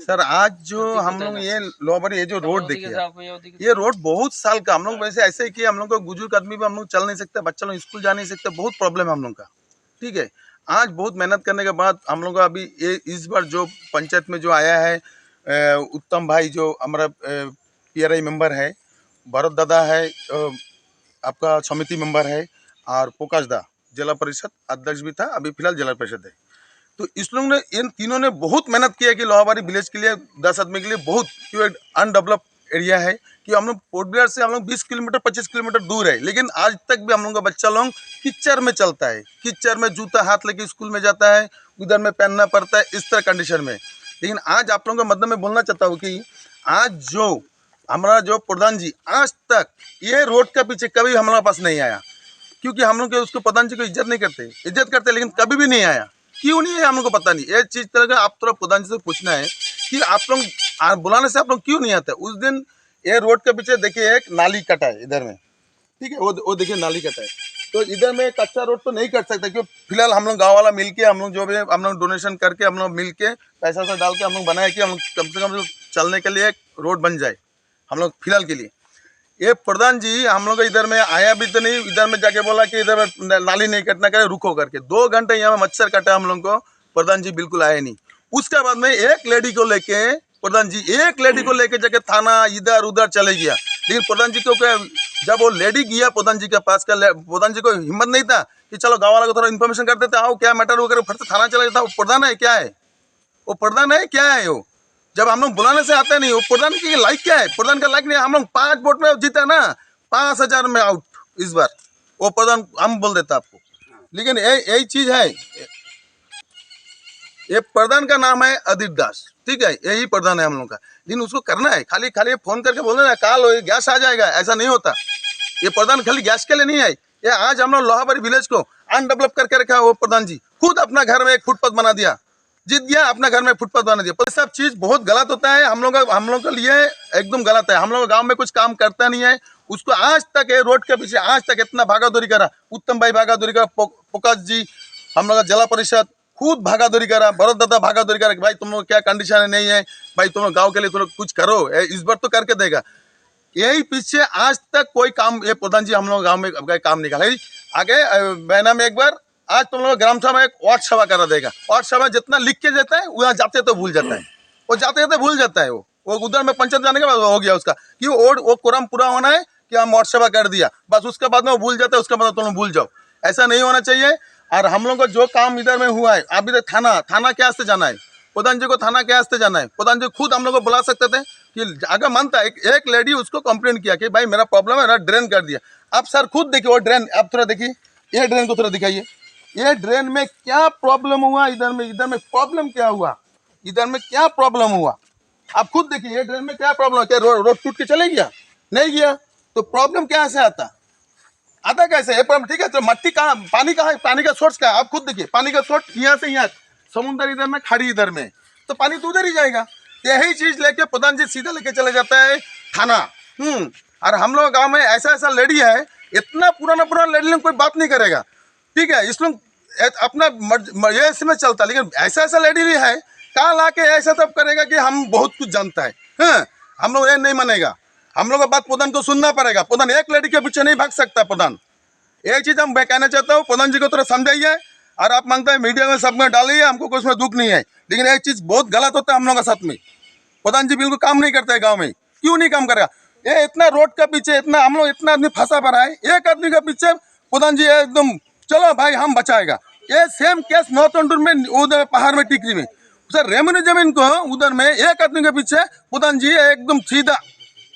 Sir आज जो हम लोग ये लोबर ये जो रोड देखिए, ये रोड बहुत साल का हम लोग वैसे ऐसे ही किए। हम लोग को बुजुर्ग आदमी भी हम लोग चल नहीं सकते, बच्चा लोग स्कूल जा नहीं सकते, बहुत प्रॉब्लम है हम लोग का। ठीक है, आज बहुत मेहनत करने के बाद हम लोग का अभी ये इस बार जो पंचायत में जो आया है, उत्तम भाई जो हमारा PRI मेंबर है, भरत दादा है, आपका समिति मेंबर है, और पोकाश दा जिला परिषद अध्यक्ष भी था, अभी फिलहाल जिला परिषद है। तो इस लोग ने इन तीनों ने बहुत मेहनत किया कि लोहाबारी विलेज के लिए 10 आदमी के लिए बहुत, क्यों एक अनडेवलप एरिया है कि हम लोग पोर्ट ब्लेयर से हम लोग 20 किलोमीटर 25 किलोमीटर दूर है, लेकिन आज तक भी हम लोग का बच्चा लोग कीचड़ में चलता है, कीचड़ में जूता हाथ लेके स्कूल में जाता है, उधर में पहनना पड़ता है, इस तरह कंडीशन में। लेकिन आज आप लोगों का मतलब मैं बोलना चाहता हूँ कि आज जो हमारा जो प्रधान जी आज तक ये रोड के पीछे कभी हमारे पास नहीं आया, क्योंकि हम लोग उसको प्रधान जी को इज्जत नहीं करते, इज्जत करते लेकिन कभी भी नहीं आया। क्यों नहीं है हम लोग को पता नहीं। ये चीज तरह का आप थोड़ा प्रधान जी से पूछना है कि आप लोग बुलाने से आप लोग क्यों नहीं आते। उस दिन ये रोड के पीछे देखिए एक नाली कटा है इधर में, ठीक है, वो देखिए नाली कटा है। तो इधर में कच्चा रोड तो नहीं कट सकता, क्योंकि फिलहाल हम लोग गाँव वाला मिल के हम लोग जो भी हम लोग डोनेशन करके हम लोग मिल के पैसा वैसा डाल के हम लोग बनाए कि हम लोग कम से कम चलने के लिए एक रोड बन जाए हम लोग फिलहाल के लिए। ये प्रधान जी हम लोग इधर में आया भी तो नहीं, इधर में जाके बोला कि इधर नाली नहीं कटना करे, रुको करके 2 घंटे यहाँ में मच्छर काटा हम लोग को। प्रधान जी बिल्कुल आए नहीं। उसके बाद में एक लेडी को लेके प्रधान जी एक लेडी को लेके जाके थाना इधर उधर चले गया। लेकिन प्रधान जी को जब वो लेडी गया प्रधान जी के पास, का प्रधान जी को हिम्मत नहीं था कि चलो गाँव वाला को थोड़ा इन्फॉर्मेशन कर देते, आओ क्या मैटर वगैरह, फट से थाना चला जाता। वो प्रधान है क्या है, वो प्रधान है क्या है वो। जब हम लोग बुलाने से आते नहीं, वो प्रधान की लाइक क्या है, प्रधान का लाइक नहीं। हम लोग 5 वोट में जीते ना, 5,000 में आउट इस बार, वो प्रधान हम बोल देता आपको। लेकिन यही चीज है, ये प्रधान का नाम है अदित दास, ठीक है, यही प्रधान है हम लोग का। लेकिन उसको करना है खाली खाली फोन करके बोलना है काल गैस आ जाएगा, ऐसा नहीं होता। ये प्रधान खाली गैस के लिए नहीं है। ये आज हम लोग लोहाबारी विलेज को अनडेवलप करके रखा है। वो प्रधान जी खुद अपना घर में एक फुटपाथ बना दिया, जीत गया, अपना घर में फुटपाथ बना दिया। पर सब चीज बहुत गलत होता है हम लोग के लिए, एकदम गलत है। हम लोग गांव में कुछ काम करता नहीं है। उसको आज तक ये रोड के पीछे आज तक इतना भागादौड़ी करा, उत्तम भाई भागादौड़ी करा, पोकाश जी हम लोग जिला परिषद खुद भागादौड़ी करा, भरत दादा भागादौड़ी करा कि भाई तुम लोग क्या कंडीशन नहीं है, भाई तुम लोग गाँव के लिए तुम लोग कुछ करो, इस बार तो करके देगा। यही पीछे आज तक कोई काम ये प्रधान जी हम लोग गाँव में काम निकाला आगे बहना में एक बार आज तुम लोग ग्राम सभा एक वार्ड सभा करा देगा। वार्ड सभा जितना लिख के देता है वहाँ जाते तो भूल जाता है, वो जाते जाते भूल जाता है। वो उधर में पंचायत जाने के बाद हो गया उसका कि वो कोरम पूरा होना है कि हम वार्ड सभा कर दिया, बस उसके बाद में वो भूल जाता है, उसके बाद तुम लोग भूल जाओ। ऐसा नहीं होना चाहिए। और हम लोग को जो काम इधर में हुआ है, अभी तक थाना क्या से जाना है, प्रधान जी को थाना क्या से जाना है। प्रधान जी खुद हम लोग को बुला सकते थे कि अगर मानता है एक लेडी उसको कंप्लेंट किया कि भाई मेरा प्रॉब्लम है ना, ड्रेन कर दिया। अब सर खुद देखिए वो ड्रेन, अब थोड़ा देखिए ये ड्रेन को थोड़ा दिखाइए, ये ड्रेन में क्या प्रॉब्लम हुआ, इधर में प्रॉब्लम क्या हुआ, इधर में क्या प्रॉब्लम हुआ, आप खुद देखिए ये ड्रेन में क्या प्रॉब्लम है। क्या रोड टूट के चले गया, नहीं गया, तो प्रॉब्लम क्या से आता कैसे है प्रॉब्लम। ठीक है, तो मट्टी कहाँ, पानी कहाँ है, पानी का सोर्स क्या है, आप खुद देखिए पानी का सोर्स यहाँ से यहाँ, समुद्र इधर में, खाड़ी इधर में, तो पानी तो उधर ही जाएगा। यही चीज लेके प्रधान जी सीधा लेके चले जाता है थाना। और हम लोग गांव में ऐसा लेडी है, इतना पुराना लेडी कोई बात नहीं करेगा, ठीक है, इस लोग अपना ये इसमें चलता। लेकिन ऐसा लेडी भी है कहाँ ला के ऐसा सब करेगा कि हम बहुत कुछ जानता है। हम लोग ये नहीं मानेगा, हम लोग का बात प्रधान को सुनना पड़ेगा। प्रधान एक लेडी के पीछे नहीं भाग सकता। प्रधान एक चीज हम मैं कहना चाहता हूँ, प्रधान जी को थोड़ा समझाइए। और आप मांगता है मीडिया में सब में डालिए, हमको कोई उसमें दुख नहीं है, लेकिन एक चीज बहुत गलत होता है हम लोग के साथ में। प्रधान जी बिल्कुल काम नहीं करता है गाँव में, क्यों नहीं काम करेगा। ये इतना रोड का पीछे इतना हम लोग इतना आदमी फंसा पड़ा है, एक आदमी के पीछे प्रधान जी एकदम चलो भाई हम बचाएगा। ये सेम केस नॉर्थ अंडूर में उधर पहाड़ में टिकरी में सर रेमनी जमीन को उधर में एक आदमी के पीछे प्रधान जी एकदम सीधा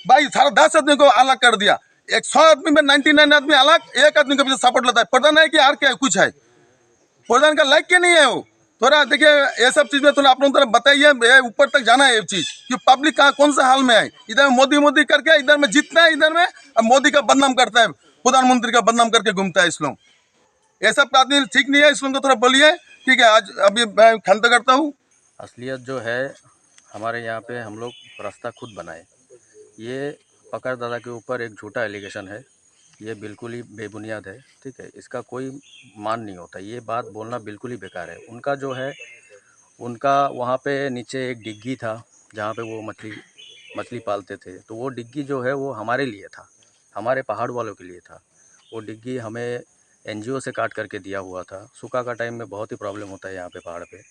भाई सारा 10 आदमी को अलग कर दिया। 100 आदमी में 99 आदमी अलग, एक आदमी के पीछे सपोर्ट लेता है। प्रधान है कि यार क्या कुछ है, प्रधान का लाइक क्या नहीं है। वो थोड़ा देखिए ये सब चीज में थोड़ा आप लोग बताइए, ऊपर तक जाना है ये चीज कि पब्लिक कहाँ कौन सा हाल में है। इधर में मोदी करके इधर में जीतना है, इधर में मोदी का बदनाम करता है, प्रधानमंत्री का बदनाम करके घूमता है इस लोग। ये सब आदमी ठीक नहीं है, इस लोग को थोड़ा बोलिए, ठीक है। आज अभी मैं खंत करता हूँ। असलियत जो है हमारे यहाँ पे हम लोग रास्ता खुद बनाए, ये पकड़ दादा के ऊपर एक झूठा एलिगेशन है, ये बिल्कुल ही बेबुनियाद है, ठीक है, इसका कोई मान नहीं होता, ये बात बोलना बिल्कुल ही बेकार है। उनका जो है उनका वहाँ पे नीचे एक डिग्गी था, जहाँ पे वो मछली पालते थे। तो वो डिग्गी जो है वो हमारे लिए था, हमारे पहाड़ वालों के लिए था। वो डिग्गी हमें एनजीओ से काट करके दिया हुआ था। सूखा का टाइम में बहुत ही प्रॉब्लम होता है यहाँ पे पहाड़ पे,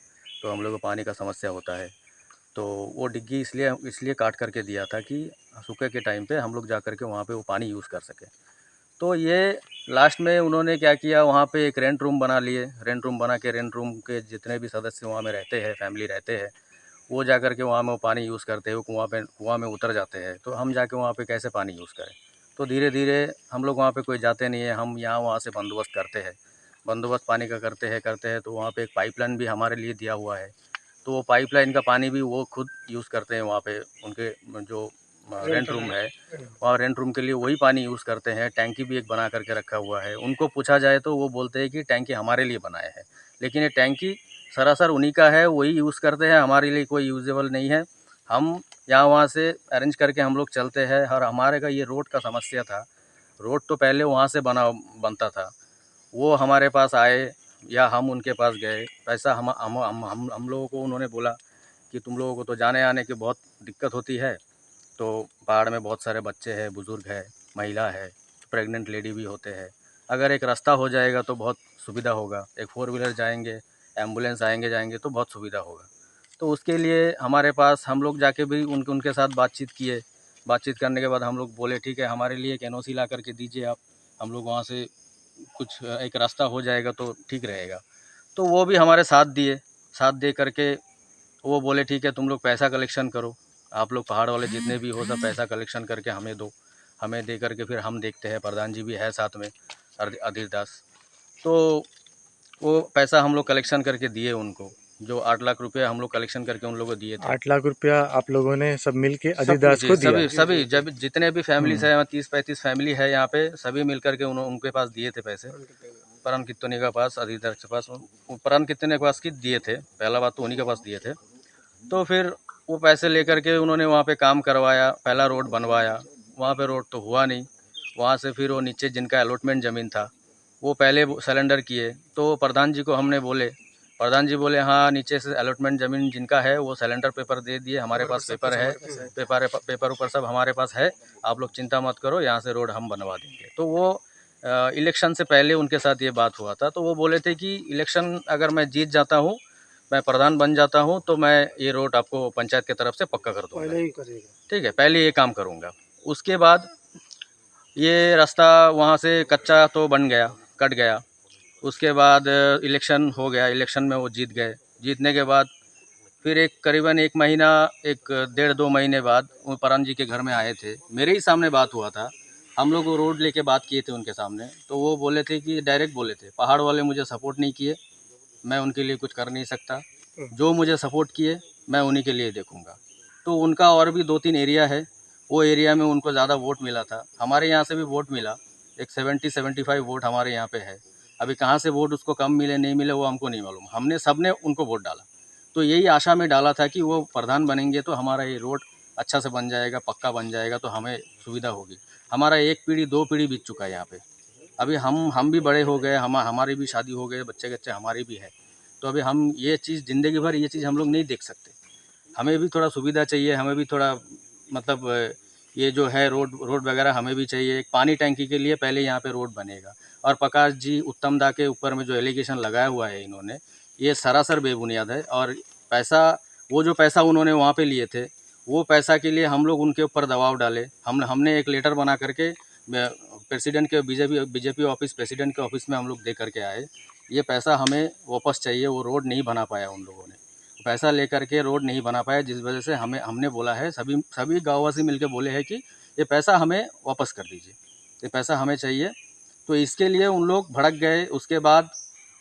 तो हम लोग को पानी का समस्या होता है। तो वो डिग्गी इसलिए काट करके दिया था कि सूखे के टाइम पे हम लोग जा कर के वहाँ पे वो पानी यूज़ कर सकें। तो ये लास्ट में उन्होंने क्या किया, वहाँ पे एक रेंट रूम बना लिए। रेंट रूम बना के रेंट रूम के जितने भी सदस्य वहाँ में रहते हैं, फैमिली रहते हैं, वो जा कर के वहाँ में वो पानी यूज़ करते हैं। वो कुआँ में उतर जाते हैं। तो हम जाके वहाँ पे कैसे पानी यूज़ करें? तो धीरे धीरे हम लोग वहाँ पे कोई जाते नहीं है, हम यहाँ वहाँ से बंदोबस्त करते हैं। बंदोबस्त पानी का करते हैं तो वहाँ पे एक पाइपलाइन भी हमारे लिए दिया हुआ है। तो वो पाइपलाइन का पानी भी वो खुद यूज़ करते हैं। वहाँ पे उनके जो रेंट रूम है, वहाँ रेंट रूम के लिए वही पानी यूज़ करते हैं। टैंकी भी एक बना करके रखा हुआ है। उनको पूछा जाए तो वो बोलते हैं कि टैंकी हमारे लिए बनाए हैं, लेकिन ये टैंकी सरासर उन्हीं का है, वही यूज़ करते हैं, हमारे लिए कोई यूज़ेबल नहीं है। हम यहाँ वहाँ से अरेंज करके हम लोग चलते हैं। और हमारे का ये रोड का समस्या था। रोड तो पहले वहाँ से बनता था, वो हमारे पास आए या हम उनके पास गए। पैसा हम लोगों को उन्होंने बोला कि तुम लोगों को तो जाने आने की बहुत दिक्कत होती है, तो पहाड़ में बहुत सारे बच्चे हैं, बुज़ुर्ग है, महिला है, प्रेग्नेंट लेडी भी होते हैं। अगर एक रास्ता हो जाएगा तो बहुत सुविधा होगा। एक फोर व्हीलर जाएंगे, एम्बुलेंस आएंगे जाएंगे तो बहुत सुविधा होगा। तो उसके लिए हमारे पास हम लोग जाके भी उनके साथ बातचीत किए। बातचीत करने के बाद हम लोग बोले ठीक है, हमारे लिए एक एनओसी ला करके दीजिए आप, हम लोग वहाँ से कुछ एक रास्ता हो जाएगा तो ठीक रहेगा। तो वो भी हमारे साथ दिए। साथ दे करके वो बोले ठीक है, तुम लोग पैसा कलेक्शन करो, आप लोग पहाड़ वाले जितने भी हो सब पैसा कलेक्शन करके हमें दो। हमें दे करके फिर हम देखते हैं, प्रधान जी भी है साथ में, अधीर दास। तो वो पैसा हम लोग कलेक्शन करके दिए उनको। जो 8 लाख रुपये हम लोग कलेक्शन करके उन लोगों को दिए थे। 8 लाख रुपया आप लोगों ने सब मिल के सब अधिदास जी, को दिया। सभी जब जितने भी फैमिलीज है, 30-35 फैमिली है यहाँ पे, सभी मिल करके उनके पास दिए थे पैसे। परम कितने के पास, अधीर के पास, परम कितने के पास की दिए थे। पहला बात तो उन्हीं के पास दिए थे। तो फिर वो पैसे लेकर के उन्होंने वहाँ पे काम करवाया, पहला रोड बनवाया। वहाँ पे रोड तो हुआ नहीं। वहाँ से फिर वो नीचे जिनका अलॉटमेंट ज़मीन था, वो पहले सरेंडर किए। तो प्रधान जी को हमने बोले, प्रधान जी बोले हाँ, नीचे से अलॉटमेंट ज़मीन जिनका है वो सरेंडर पेपर दे दिए, हमारे पास पेपर है, पेपर ऊपर सब हमारे पास है, आप लोग चिंता मत करो, यहाँ से रोड हम बनवा देंगे। तो वो इलेक्शन से पहले उनके साथ ये बात हुआ था। तो वो बोले थे कि इलेक्शन अगर मैं जीत जाता हूँ, मैं प्रधान बन जाता हूँ, तो मैं ये रोड आपको पंचायत की तरफ से पक्का कर दूँगा। ठीक है, पहले ये काम करूँगा। उसके बाद ये रास्ता वहाँ से कच्चा तो बन गया, कट गया। उसके बाद इलेक्शन हो गया, इलेक्शन में वो जीत गए। जीतने के बाद फिर एक करीबन 1 महीना, 1 डेढ़ 2 महीने बाद वो परम जी के घर में आए थे। मेरे ही सामने बात हुआ था। हम लोग वो रोड लेके बात किए थे उनके सामने। तो वो बोले थे कि डायरेक्ट बोले थे, पहाड़ वाले मुझे सपोर्ट नहीं किए, मैं उनके लिए कुछ कर नहीं सकता। जो मुझे सपोर्ट किए मैं उन्हीं के लिए देखूंगा। तो उनका और भी 2-3 एरिया है, वो एरिया में उनको ज़्यादा वोट मिला था। हमारे यहाँ से भी वोट मिला, एक 70-75 वोट हमारे यहाँ पे है। अभी कहाँ से वोट उसको कम मिले नहीं मिले वो हमको नहीं मालूम। हमने सबने उनको वोट डाला, तो यही आशा में डाला था कि वो प्रधान बनेंगे तो हमारा ये रोड अच्छा से बन जाएगा, पक्का बन जाएगा, तो हमें सुविधा होगी। हमारा 1 पीढ़ी 2 पीढ़ी बीत चुका है यहाँ पे। अभी हम भी बड़े हो गए, हमारी भी शादी हो गए, बच्चे कच्चे हमारे भी है। तो अभी हम ये चीज़ ज़िंदगी भर ये चीज़ हम लोग नहीं देख सकते। हमें भी थोड़ा सुविधा चाहिए, हमें भी थोड़ा मतलब ये जो है रोड वगैरह हमें भी चाहिए। एक पानी टैंकी के लिए पहले यहाँ पे रोड बनेगा। और प्रकाश जी उत्तम दा के ऊपर में जो एलिगेशन लगाया हुआ है इन्होंने, ये सरासर बेबुनियाद है। और पैसा, वो जो पैसा उन्होंने वहाँ पे लिए थे, वो पैसा के लिए हम लोग उनके ऊपर दबाव डाले। हमने एक लेटर बना करके प्रेसिडेंट के बीजेपी ऑफिस, प्रेसिडेंट के ऑफिस में हम लोग दे करके आए। ये पैसा हमें वापस चाहिए। वो रोड नहीं बना पाया उन लोगों ने, पैसा लेकर के रोड नहीं बना पाया, जिस वजह से हमने बोला है, सभी गाँववासी मिलकर बोले हैं कि ये पैसा हमें वापस कर दीजिए, ये पैसा हमें चाहिए। तो इसके लिए उन लोग भड़क गए। उसके बाद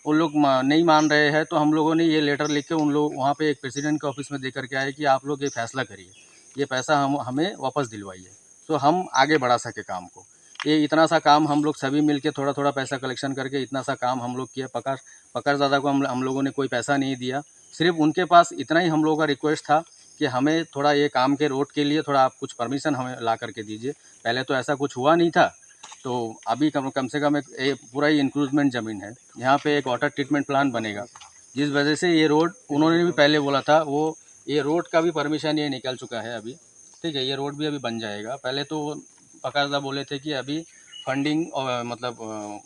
उन लोग नहीं मान रहे हैं, तो हम लोगों ने ये लेटर लिख के उन लोग वहाँ पे एक प्रेसिडेंट के ऑफिस में दे करके आए कि आप लोग ये फैसला करिए, ये पैसा हमें वापस दिलवाइए, तो हम आगे बढ़ा सके काम को। ये इतना सा काम हम लोग सभी मिल के थोड़ा थोड़ा पैसा कलेक्शन करके इतना सा काम हम लोग किया। पकड़ दादा को हम लोगों ने कोई पैसा नहीं दिया, सिर्फ उनके पास इतना ही हम लोगों का रिक्वेस्ट था कि हमें थोड़ा ये काम के रोड के लिए थोड़ा आप कुछ परमिशन हमें ला करके दीजिए। पहले तो ऐसा कुछ हुआ नहीं था, तो अभी कम से कम एक पूरा ही इंक्रूजमेंट ज़मीन है। यहाँ पे एक वाटर ट्रीटमेंट प्लांट बनेगा, जिस वजह से ये रोड उन्होंने भी पहले बोला था, वो ये रोड का भी परमिशन ये निकल चुका है अभी, ठीक है। ये रोड भी अभी बन जाएगा। पहले तो पकड़दा बोले थे कि अभी फंडिंग मतलब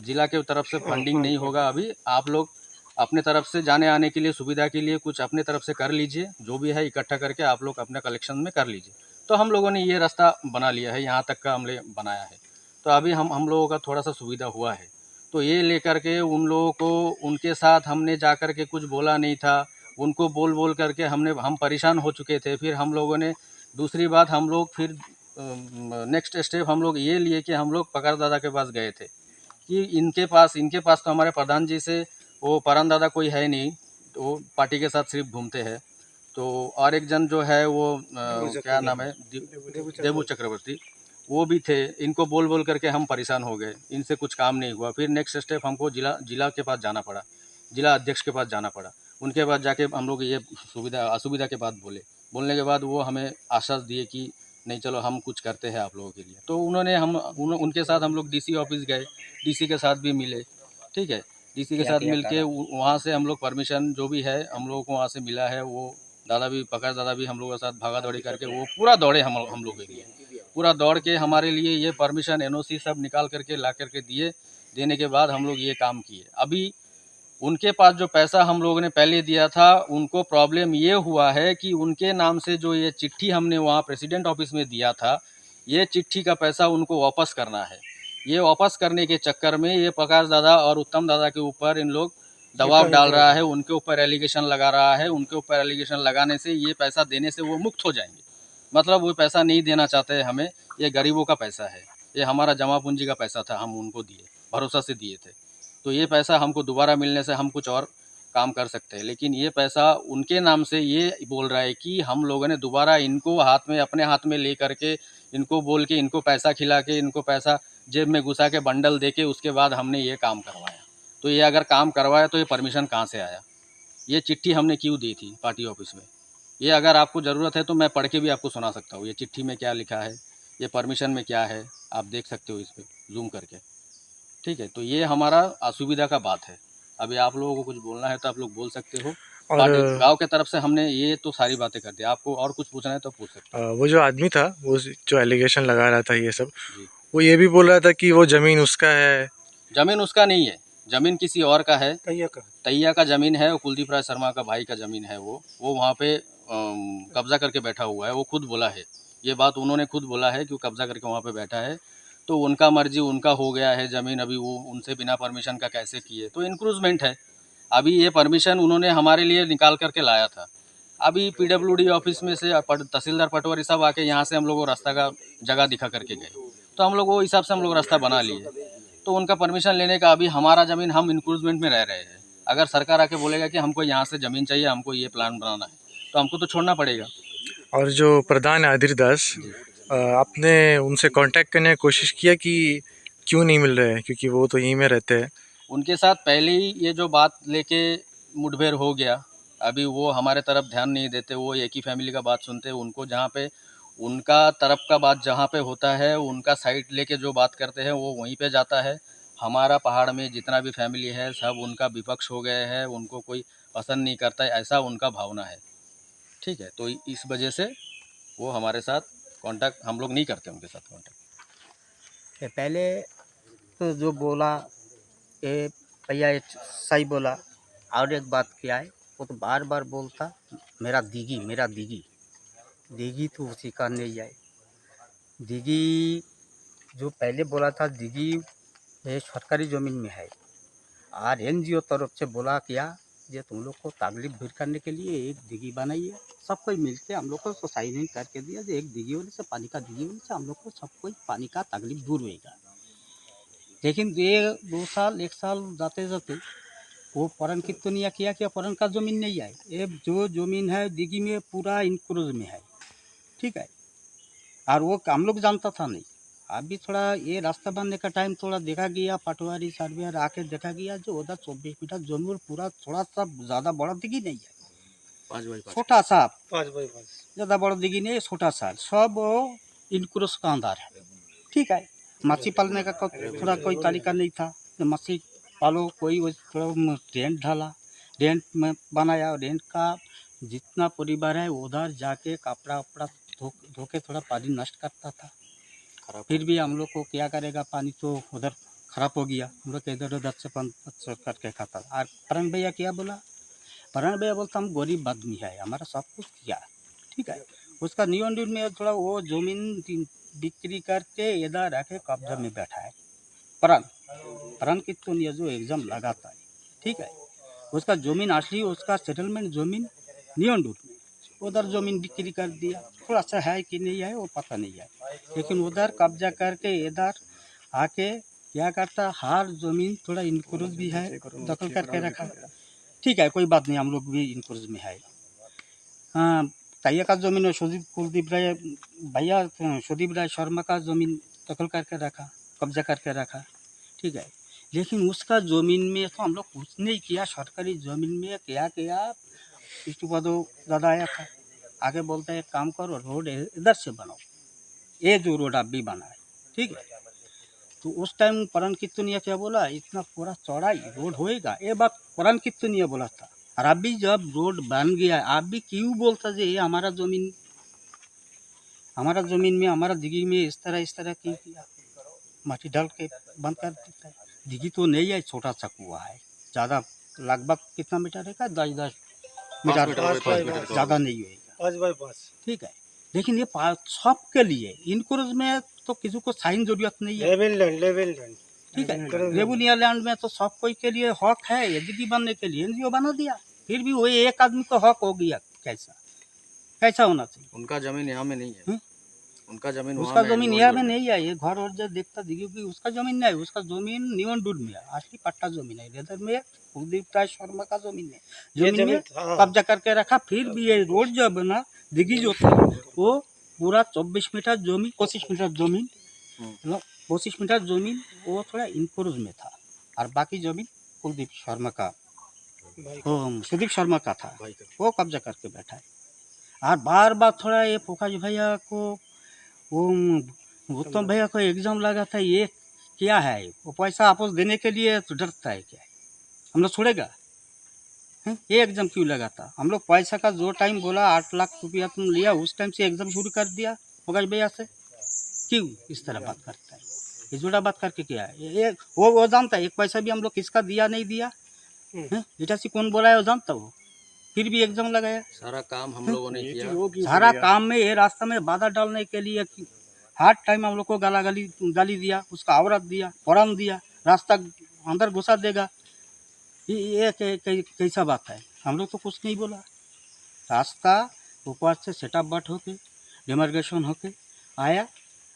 जिला के तरफ से फंडिंग नहीं होगा, अभी आप लोग अपने तरफ से जाने आने के लिए सुविधा के लिए कुछ अपने तरफ से कर लीजिए, जो भी है इकट्ठा करके आप लोग अपने कलेक्शन में कर लीजिए। तो हम लोगों ने ये रास्ता बना लिया है, यहाँ तक का हमने बनाया है। तो अभी हम लोगों का थोड़ा सा सुविधा हुआ है। तो ये लेकर के उन लोगों को, उनके साथ हमने जा कर के कुछ बोला नहीं था, उनको बोल बोल करके हम परेशान हो चुके थे। फिर हम लोगों ने दूसरी बात, हम लोग फिर नेक्स्ट स्टेप हम लोग ये लिए कि हम लोग पकड़ दादा के पास गए थे कि इनके पास तो हमारे प्रधान जी से वो परम दादा कोई है नहीं, तो वो पार्टी के साथ सिर्फ घूमते हैं। तो और एक जन जो है वो क्या नाम है, देबू चक्रवर्ती, वो भी थे। इनको बोल बोल करके हम परेशान हो गए, इनसे कुछ काम नहीं हुआ। फिर नेक्स्ट स्टेप हमको जिला के पास जाना पड़ा, जिला अध्यक्ष के पास जाना पड़ा। उनके पास जाके हम लोग ये असुविधा के बात बोलने के बाद वो हमें आश्वास दिए कि नहीं चलो हम कुछ करते हैं आप लोगों के लिए। तो उनके साथ हम लोग डीसी ऑफिस गए, डीसी के साथ भी मिले, ठीक है। डीसी के साथ मिल के वहाँ से हम लोग परमिशन जो भी है हम लोगों को वहाँ से मिला है। वो पकड़ दादा भी हम लोगों के साथ भागा दौड़ी करके वो पूरा दौड़े हम लोग के लिए, पूरा दौड़ के हमारे लिए ये परमिशन एनओसी सब निकाल करके ला करके देने के बाद हम लोग ये काम किए। अभी उनके पास जो पैसा हम लोगों ने पहले दिया था, उनको प्रॉब्लम ये हुआ है कि उनके नाम से जो ये चिट्ठी हमने वहाँ प्रेसिडेंट ऑफिस में दिया था, ये चिट्ठी का पैसा उनको वापस करना है। ये वापस करने के चक्कर में ये प्रकाश दादा और उत्तम दादा के ऊपर इन लोग दबाव डाल रहा है, उनके ऊपर एलिगेशन लगा रहा है। उनके ऊपर एलिगेशन लगाने से ये पैसा देने से वो मुक्त हो जाएंगे, मतलब वो पैसा नहीं देना चाहते हमें। ये गरीबों का पैसा है, ये हमारा जमा पूंजी का पैसा था, हम उनको दिए, भरोसा से दिए थे। तो ये पैसा हमको दोबारा मिलने से हम कुछ और काम कर सकते हैं, लेकिन ये पैसा उनके नाम से ये बोल रहा है कि हम लोगों ने दोबारा इनको अपने हाथ में ले करके, इनको बोल के, इनको पैसा खिला के, इनको पैसा जेब में घुसा के बंडल दे के उसके बाद हमने ये काम करवाया। तो ये अगर काम करवाया तो ये परमिशन कहाँ से आया? ये चिट्ठी हमने क्यों दी थी पार्टी ऑफिस में? ये अगर आपको ज़रूरत है तो मैं पढ़ के भी आपको सुना सकता हूँ, ये चिट्ठी में क्या लिखा है, ये परमिशन में क्या है, आप देख सकते हो इस पर जूम करके, ठीक है। तो ये हमारा असुविधा का बात है। अभी आप लोगों को कुछ बोलना है तो आप लोग बोल सकते हो। और गांव के तरफ से हमने ये तो सारी बातें कर दी, आपको और कुछ पूछना है तो पूछ सकते हो। वो जो आदमी था, वो जो एलिगेशन लगा रहा था ये सब, जी, वो ये भी बोल रहा था कि वो ज़मीन उसका है। ज़मीन उसका नहीं है, ज़मीन किसी और का है। तैया का ज़मीन है, कुलदीप राय शर्मा का भाई का ज़मीन है। वो वहाँ पे कब्जा करके बैठा हुआ है। वो खुद बोला है, ये बात उन्होंने खुद बोला है कि वो कब्जा करके वहाँ पे बैठा है। तो उनका मर्जी, उनका हो गया है ज़मीन। अभी वो उनसे बिना परमिशन का कैसे किए? तो इंक्रूजमेंट है। अभी ये परमिशन उन्होंने हमारे लिए निकाल करके लाया था। अभी पीडब्ल्यूडी ऑफिस में से तहसीलदार पटवारी साहब आके यहाँ से हम लोग को रास्ता का जगह दिखा करके गए। तो हम लोग वो हिसाब से हम लोग रास्ता बना लिए। तो उनका परमिशन लेने का, अभी हमारा ज़मीन हम इंक्रूजमेंट में रह रहे हैं। अगर सरकार आके बोलेगा कि हमको यहाँ से ज़मीन चाहिए, हमको ये प्लान बनाना है, तो हमको तो छोड़ना पड़ेगा। और जो प्रधान है आदिर दास, आपने उनसे कांटेक्ट करने की कोशिश किया कि क्यों नहीं मिल रहे हैं, क्योंकि वो तो यहीं में रहते हैं। उनके साथ पहले ही ये जो बात लेके मुठभेड़ हो गया। अभी वो हमारे तरफ ध्यान नहीं देते, वो एक ही फैमिली का बात सुनते हैं। उनको जहाँ पे उनका तरफ का बात जहाँ पे होता है, उनका साइड लेके जो बात करते हैं वो वहीं पे जाता है। हमारा पहाड़ में जितना भी फैमिली है सब उनका विपक्ष हो गए हैं, उनको कोई पसंद नहीं करता है, ऐसा उनका भावना है, ठीक है। तो इस वजह से वो हमारे साथ कांटेक्ट, हम लोग नहीं करते उनके साथ कांटेक्ट। पहले तो जो बोला ये भैया ये सही बोला। और एक बात क्या है, वो तो बार बार बोलता मेरा दीगी तो उसी का नहीं है। दीगी जो पहले बोला था, दीगी ये सरकारी ज़मीन में है। और एनजीओ तरफ से बोला क्या, ये तुम लोग को तकलीफ दूर करने के लिए एक दिघी बनाइए। सब कोई मिलके हम लोग को साइन करके दिया जो एक दिघी होने से, पानी का दिघी होने से हम लोग को सब कोई पानी का तकलीफ दूर होएगा। लेकिन ये 2 साल 1 साल जाते जाते वो परन की तो नहीं किया परन का ज़मीन नहीं है। ये जो ज़मीन है दिघी में पूरा इंक्रोज में है, ठीक है। और वो हम लोग जानता था नहीं। अभी थोड़ा ये रास्ता बनने का टाइम थोड़ा देखा गया, पटवारी सर्वेयर आके देखा गया जो उधर 24 मीटर जमीन पूरा थोड़ा सा ज़्यादा बड़ा दिघी नहीं है, 5x5 छोटा सा 5x5 ज़्यादा बड़ा दिघी नहीं है, छोटा सा सब इनक्रोज का अंदर है, ठीक है। मछली पालने का थोड़ा कोई तरीका नहीं था, तो मछली पालो कोई थोड़ा रेंट ढाला, रेंट में बनाया। रेंट का जितना परिवार है उधर जाके कपड़ा वपड़ा धो के थोड़ा पानी नष्ट करता था। फिर भी हम लोग को क्या करेगा, पानी तो उधर खराब हो गया, हम लोग इधर उधर से पंच करके खाता था। और परण भैया क्या बोला, परण भैया बोलता हम गरीब आदमी है, हमारा सब कुछ किया है, ठीक है। उसका नियम में थोड़ा वो जमीन बिक्री करके इधर आके कब्जा में बैठा है। परण की तो ये जो एग्जाम लगाता है, ठीक है। उसका जमीन असली, उसका सेटलमेंट जमीन नियंडूर में, उधर जमीन बिक्री कर दिया। थोड़ा सा है कि नहीं है वो पता नहीं है, लेकिन उधर कब्जा करके इधर आके क्या करता, हर जमीन थोड़ा इंक्रोज भी है, दखल करके रखा। ठीक है, कोई बात नहीं, हम लोग भी इंक्रोज में है। हाँ, तैया का जमीन है, सुदीप कुलदीप राय भैया, सुदीप राय शर्मा का जमीन दखल करके रखा, कब्जा करके रखा, ठीक है। लेकिन उसका जमीन में तो हम लोग कुछ नहीं किया। सरकारी जमीन में क्या किया, विष्णुपदो दादा आया था, आगे बोलता है एक काम करो, रोड इधर से बनाओ, ये जो रोड आप भी बना है, ठीक है। तो उस टाइम परण कीर्तनिया क्या बोला, इतना पूरा चौड़ाई रोड होएगा, ये बात परण कीर्तनिया बोला था। और अभी जब रोड बन गया, आप भी क्यों बोलता जे ये हमारा जमीन में, हमारा दिगी में इस तरह क्यों किया, माटी डाल के बंद कर देता है। दिगी तो नहीं है, छोटा सा कुआ है, ज़्यादा लगभग कितना मीटर है, 10 मीटर, ज़्यादा नहीं होएगा, 5x5, ठीक है। लेकिन ये सबके लिए इनक्रोज में तो किसी को साइन जरूरत नहीं है, लेवल लैंड, ठीक है। रेवुनिया लैंड में तो सब कोई के लिए हक है, एनजीटी बनने के लिए एनजीओ बना दिया, फिर भी वही एक आदमी को हक हो गया। कैसा होना चाहिए? उनका जमीन यहाँ में नहीं है। उनका जमीन उसका जमीन यहाँ में नहीं है, ये घर और जो देखता दिखेगी उसका जमीन नहीं है, उसका जमीन निवनडूर में है, असली पट्टा जमीन है। इधर में कुलदीप राय शर्मा का जमीन है, जमीन में कब्जा करके रखा। फिर भी ये रोड जो बना दिगी जो था, वो पूरा 24 मीटर जमीन, 25 मीटर जमीन, 25 मीटर जमीन वो थोड़ा इनक्रोज में था, और बाकी जमीन कुलदीप शर्मा का, सुदीप शर्मा का था, वो कब्जा करके बैठा है। और बार बार थोड़ा ये पोखराज भैया को, वो उत्तम भैया को एग्जाम लगा था, ये क्या है, वो पैसा वापस देने के लिए तो डरता है क्या, हम लोग छोड़ेगा? ये एग्जाम क्यों लगा था? हम लोग पैसा का जो टाइम बोला 8 लाख रुपया तुम लिया, उस टाइम से एग्जाम शुरू कर दिया पोखराज भैया से, क्यों इस तरह बात करता है? ये जोड़ा बात करके क्या है, ये वो जानता है एक पैसा भी हम लोग किसका दिया नहीं दिया, इटासी कौन बोला है वो जानता, वो फिर भी एग्जाम लगाया। सारा काम हम लोगों ने किया। सारा काम में ये रास्ता में बाधा डालने के लिए हर टाइम हम लोग को गाली दिया, उसका औरत दिया, फौरन दिया, रास्ता अंदर घुसा देगा। ये कैसा बात है? हम लोग तो कुछ नहीं बोला। रास्ता ऊपर से सेटअप बट होके, डिमार्केशन होके आया,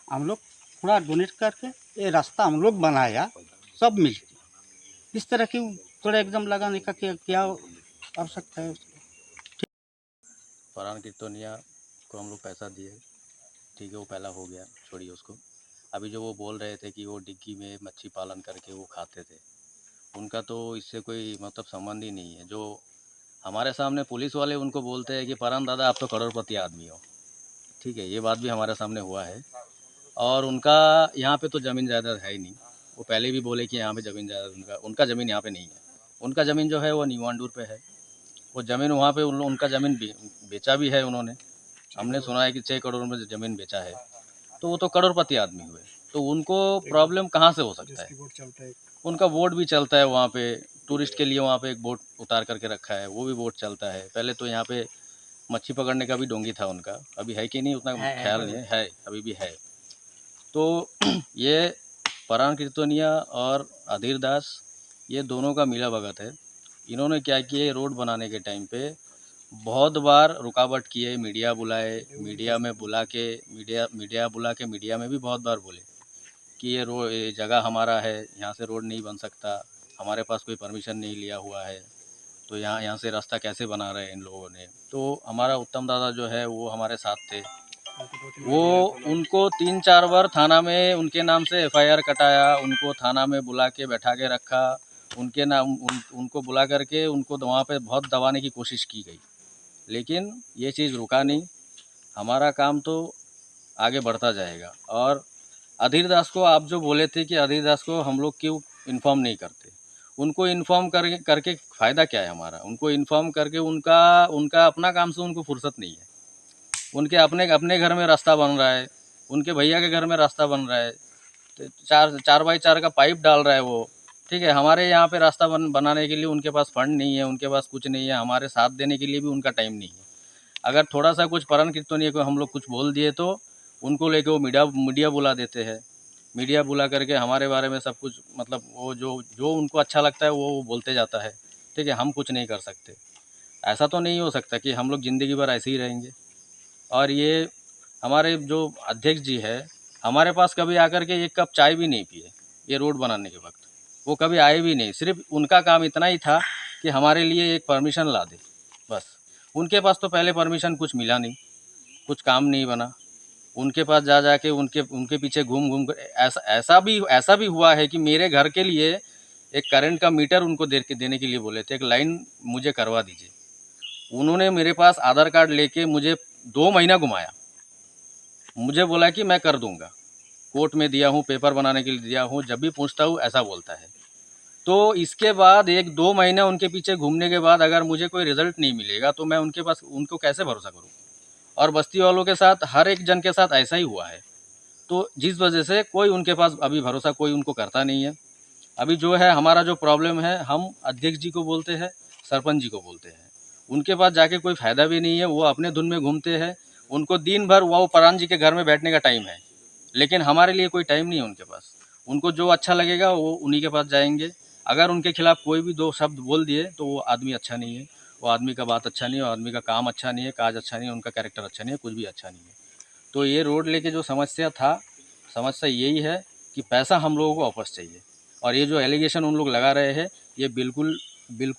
हम लोग थोड़ा डोनेट करके ये रास्ता हम लोग बनाया, सब मिलके। इस तरह क्यों थोड़ा एग्जाम लगाने का क्या आवश्यकता है? परान कीर्तनिया को हम लोग पैसा दिए, ठीक है, वो पहला हो गया, छोड़िए उसको। अभी जो वो बोल रहे थे कि वो डिग्गी में मच्छी पालन करके वो खाते थे, उनका तो इससे कोई मतलब संबंध ही नहीं है। जो हमारे सामने पुलिस वाले उनको बोलते हैं कि परान दादा आप तो करोड़पति आदमी हो, ठीक है, ये बात भी हमारे सामने हुआ है। और उनका यहाँ पे तो ज़मीन जायदाद है ही नहीं। वो पहले भी बोले कि यहाँ पे ज़मीन जायदाद उनका ज़मीन यहाँ पे नहीं है। उनका ज़मीन जो है वो नीवांडूर पे है। वो ज़मीन वहाँ पे उनका ज़मीन बेचा भी है उन्होंने। हमने सुना है कि 6 करोड़ में ज़मीन बेचा है, तो वो तो करोड़पति आदमी हुए। तो उनको प्रॉब्लम कहाँ से हो सकता है? उनका बोट भी चलता है वहाँ पे, टूरिस्ट के लिए वहाँ पे एक बोट उतार करके रखा है, वो भी बोट चलता है। पहले तो यहाँ पे मच्छी पकड़ने का भी डोंगी था उनका, अभी है कि नहीं उतना ख्याल नहीं है, अभी भी है। तो ये परान कीर्तनिया और अधीर दास, ये दोनों का मिला भगत है। इन्होंने क्या किया, रोड बनाने के टाइम पे बहुत बार रुकावट किए, मीडिया बुलाए, मीडिया में बुला के मीडिया में भी बहुत बार बोले कि ये जगह हमारा है, यहाँ से रोड नहीं बन सकता, हमारे पास कोई परमिशन नहीं लिया हुआ है, तो यहाँ से रास्ता कैसे बना रहे हैं इन लोगों ने। तो हमारा उत्तम दादा जो है वो हमारे साथ थे। वो उनको 3-4 बार थाना में उनके नाम से FIR कटाया, उनको थाना में बुला के बैठा के रखा, उनके नाम उनको बुला करके उनको वहाँ पे बहुत दबाने की कोशिश की गई, लेकिन ये चीज़ रुका नहीं। हमारा काम तो आगे बढ़ता जाएगा। और अधीर दास को आप जो बोले थे कि अधीर दास को हम लोग क्यों इन्फॉर्म नहीं करते, उनको इन्फॉर्म करके फ़ायदा क्या है हमारा? उनको इन्फॉर्म करके उनका उनका अपना काम से उनको फुर्सत नहीं है। उनके अपने अपने घर में रास्ता बन रहा है, उनके भैया के घर में रास्ता बन रहा है, तो 4x4 का पाइप डाल रहा है वो, ठीक है। हमारे यहाँ पे रास्ता बनाने के लिए उनके पास फंड नहीं है, उनके पास कुछ नहीं है, हमारे साथ देने के लिए भी उनका टाइम नहीं है। अगर थोड़ा सा कुछ परन कीर्तनिया को हम लोग कुछ बोल दिए तो उनको लेके वो मीडिया बुला देते हैं। मीडिया बुला करके हमारे बारे में सब कुछ मतलब वो जो जो उनको अच्छा लगता है वो बोलते जाता है, ठीक है। हम कुछ नहीं कर सकते। ऐसा तो नहीं हो सकता कि हम लोग ज़िंदगी भर ऐसे ही रहेंगे। और ये हमारे जो अध्यक्ष जी है, हमारे पास कभी आकर के एक कप चाय भी नहीं पिए ये रोड बनाने के वक्त। वो कभी आए भी नहीं। सिर्फ उनका काम इतना ही था कि हमारे लिए एक परमिशन ला दे, बस। उनके पास तो पहले परमिशन कुछ मिला नहीं, कुछ काम नहीं बना। उनके पास जा के उनके पीछे घूम कर ऐसा भी हुआ है कि मेरे घर के लिए एक करंट का मीटर उनको देने के लिए बोले थे, एक लाइन मुझे करवा दीजिए। उन्होंने मेरे पास आधार कार्ड लेके मुझे 2 महीना घुमाया। मुझे बोला कि मैं कर दूंगा, कोर्ट में दिया हूँ, पेपर बनाने के लिए दिया हूँ, जब भी पूछता हूँ ऐसा बोलता है। तो इसके बाद 1-2 महीना उनके पीछे घूमने के बाद अगर मुझे कोई रिजल्ट नहीं मिलेगा तो मैं उनको कैसे भरोसा करूँ? और बस्ती वालों के साथ, हर एक जन के साथ ऐसा ही हुआ है। तो जिस वजह से कोई उनके पास अभी भरोसा कोई उनको करता नहीं है। अभी जो है हमारा जो प्रॉब्लम है, हम अध्यक्ष जी को बोलते हैं, सरपंच जी को बोलते हैं। उनके पास जाके कोई फ़ायदा भी नहीं है, वो अपने धुन में घूमते हैं। उनको दिन भर वो प्रधान जी के घर में बैठने का टाइम है, लेकिन हमारे लिए कोई टाइम नहीं है उनके पास। उनको जो अच्छा लगेगा वो उन्हीं के पास जाएंगे। अगर उनके खिलाफ कोई भी 2 शब्द बोल दिए तो वो आदमी अच्छा नहीं है, वो आदमी का बात अच्छा नहीं है, वो आदमी का काम अच्छा नहीं है, काज अच्छा नहीं है, उनका कैरेक्टर अच्छा नहीं है, कुछ भी अच्छा नहीं है। तो ये रोड लेके जो समस्या यही है कि पैसा हम लोगों को वापस चाहिए। और ये जो एलिगेशन उन लोग लगा रहे हैं, ये बिल्कुल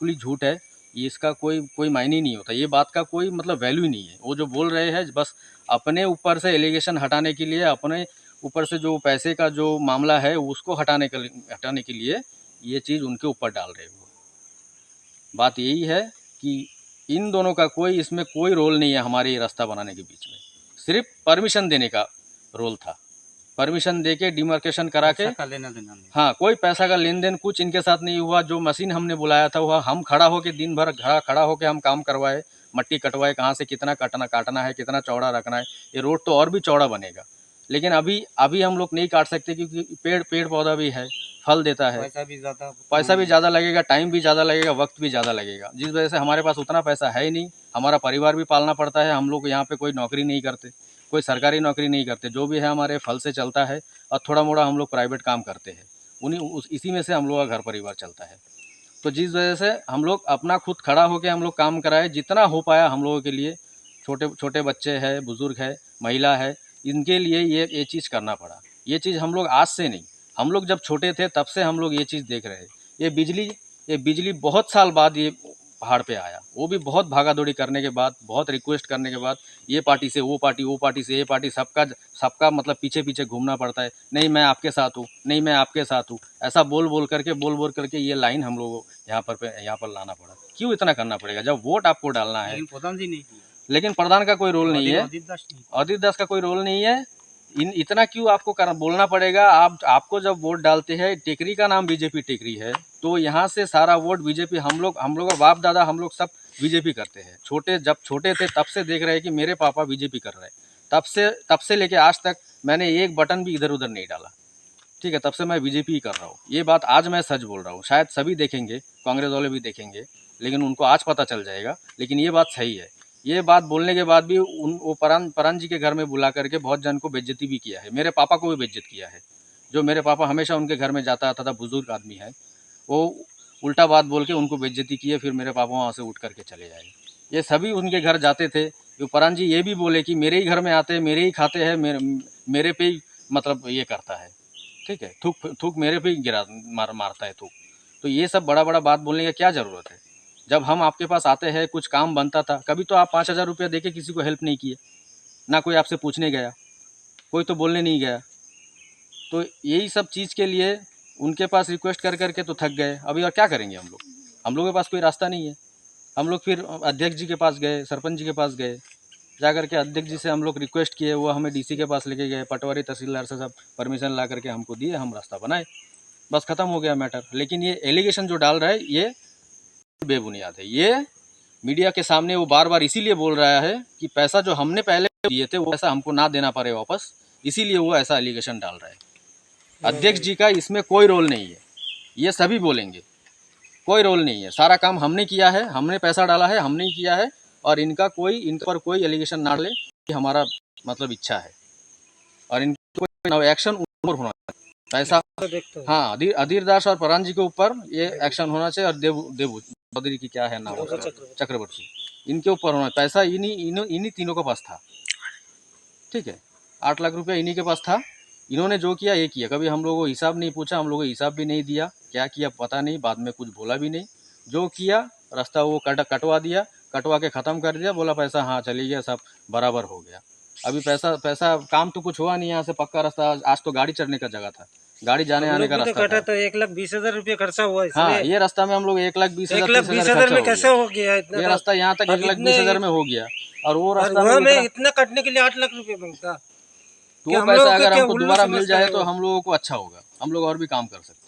ही झूठ है। ये इसका कोई मायने नहीं होता, ये बात का कोई मतलब वैल्यू ही नहीं है। वो जो बोल रहे हैं बस अपने ऊपर से एलिगेशन हटाने के लिए, अपने ऊपर से जो पैसे का जो मामला है उसको हटाने के लिए ये चीज़ उनके ऊपर डाल रहे हो। बात यही है कि इन दोनों का इसमें कोई रोल नहीं है हमारे ये रास्ता बनाने के बीच में। सिर्फ परमिशन देने का रोल था। परमिशन दे के डिमार्केशन करा के, लेना देना नहीं। हाँ, कोई पैसा का लेन देन कुछ इनके साथ नहीं हुआ। जो मशीन हमने बुलाया था वह हम खड़ा होके दिन भर खड़ा होके हम काम करवाए, मट्टी कटवाए, कहाँ से कितना काटना है, कितना चौड़ा रखना है। ये रोड तो और भी चौड़ा बनेगा, लेकिन अभी हम लोग नहीं काट सकते क्योंकि पेड़ पौधा भी है, फल देता है। पैसा भी ज़्यादा लगेगा, टाइम भी ज़्यादा लगेगा, वक्त भी ज़्यादा लगेगा, जिस वजह से हमारे पास उतना पैसा है ही नहीं। हमारा परिवार भी पालना पड़ता है। हम लोग यहाँ पे कोई नौकरी नहीं करते, कोई सरकारी नौकरी नहीं करते। जो भी है हमारे फल से चलता है और थोड़ा मोड़ा हम लोग प्राइवेट काम करते हैं। इसी में से हम लोग का घर परिवार चलता है। तो जिस वजह से हम लोग अपना खुद खड़ा होकर हम लोग काम कराए, जितना हो पाया हम लोगों के लिए। छोटे बच्चे हैं, बुज़ुर्ग है, महिला है, इनके लिए ये चीज़ करना पड़ा। ये चीज़ हम लोग आज से नहीं, हम लोग जब छोटे थे तब से हम लोग ये चीज़ देख रहे हैं। ये बिजली बहुत साल बाद ये पहाड़ पे आया, वो भी बहुत भागा दौड़ी करने के बाद, बहुत रिक्वेस्ट करने के बाद। ये पार्टी से वो पार्टी से ये पार्टी, सबका मतलब पीछे घूमना पड़ता है। नहीं मैं आपके साथ हूँ, नहीं मैं आपके साथ हूँ, ऐसा बोल करके ये लाइन हम लोगों को यहाँ पर लाना पड़ा। क्यों इतना करना पड़ेगा जब वोट आपको डालना है? लेकिन प्रधान का कोई रोल नहीं है, अदित दास का कोई रोल नहीं है। इतना क्यों आपको बोलना पड़ेगा? आपको जब वोट डालते हैं, टेकरी का नाम बीजेपी टेकरी है, तो यहाँ से सारा वोट बीजेपी, हम लोग बाप दादा हम लोग सब बीजेपी करते हैं। जब छोटे थे तब से देख रहे हैं कि मेरे पापा बीजेपी कर रहे हैं। तब से लेके आज तक मैंने एक बटन भी इधर उधर नहीं डाला, ठीक है। तब से मैं बीजेपी ही कर रहा हूँ। ये बात आज मैं सच बोल रहा हूँ। शायद सभी देखेंगे, कांग्रेस वाले भी देखेंगे, लेकिन उनको आज पता चल जाएगा। लेकिन ये बात सही है। ये बात बोलने के बाद भी वो परान जी के घर में बुला करके बहुत जन को बेइज्जती भी किया है। मेरे पापा को भी बेइज्जत किया है। जो मेरे पापा हमेशा उनके घर में जाता आता था, बुजुर्ग आदमी है, वो उल्टा बात बोल के उनको बेइज्जती की है। फिर मेरे पापा वहाँ से उठ करके चले जाए। ये सभी उनके घर जाते थे। जो परान जी ये भी बोले कि मेरे ही घर में आते हैं, मेरे ही खाते हैं, मेरे पे ही मतलब ये करता है, ठीक है। थूक मेरे पे ही मारता है थूक। तो ये सब बड़ा बात बोलने का क्या ज़रूरत है? जब हम आपके पास आते हैं, कुछ काम बनता था, कभी तो आप 5,000 रुपया देके किसी को हेल्प नहीं किए, ना कोई आपसे पूछने गया, कोई तो बोलने नहीं गया। तो यही सब चीज़ के लिए उनके पास रिक्वेस्ट करके तो थक गए। अभी और क्या करेंगे हम लोग के पास कोई रास्ता नहीं है। हम लोग फिर अध्यक्ष जी के पास गए, सरपंच जी के पास गए, जा करके अध्यक्ष जी से हम लोग रिक्वेस्ट किए। वो हमें DC के पास लेके गए, पटवारी तहसीलदार से सब परमिशन ला करके हमको दिए, हम रास्ता बनाए। बस ख़त्म हो गया मैटर। लेकिन ये एलिगेशन जो डाल रहा है ये बेबुनियाद है। ये मीडिया के सामने वो बार बार इसीलिए बोल रहा है कि पैसा जो हमने पहले दिए थे वो पैसा हमको ना देना पड़े वापस, इसीलिए वो ऐसा एलिगेशन डाल रहा है। अध्यक्ष जी का इसमें कोई रोल नहीं है, ये सभी बोलेंगे, कोई रोल नहीं है। सारा काम हमने किया है, हमने पैसा डाला है, हमने ही किया है, और इन पर कोई एलिगेशन ना डाले कि हमारा मतलब इच्छा है, और इनका कोई एक्शन ऊपर होना चाहिए। पैसा हाँ, अधीर दास और परान जी के ऊपर ये एक्शन होना चाहिए, और देवू चौधरी की क्या है नाम उसका, चक्रवर्ती, इनके ऊपर होना। पैसा इन्हीं तीनों के पास था, ठीक है। 8 लाख रुपया इन्हीं के पास था। इन्होंने जो किया ये किया, कभी हम लोगों को हिसाब नहीं पूछा, हम लोगों को हिसाब भी नहीं दिया, क्या किया पता नहीं, बाद में कुछ बोला भी नहीं। जो किया रास्ता वो कटवा दिया, कटवा के ख़त्म कर दिया, बोला पैसा हाँ चली गया, सब बराबर हो गया। अभी पैसा काम तो कुछ हुआ नहीं, यहाँ से पक्का रास्ता, आज तो गाड़ी चढ़ने का जगह था, गाड़ी जाने आने का रास्ता था। तो 1,20,000 रुपये खर्चा हुआ हाँ, ये रास्ता में हम लोग 1,20,000 1,20,000 में कैसे हो गया इतना? ये रास्ता यहाँ तक 1,20,000 में हो गया, और वो रास्ता में इतना कटने के लिए 8 लाख रुपये मांगता। तो वो पैसा अगर हमको दोबारा मिल जाए तो हम लोगों को अच्छा होगा, हम लोग और भी काम कर सकते हैं।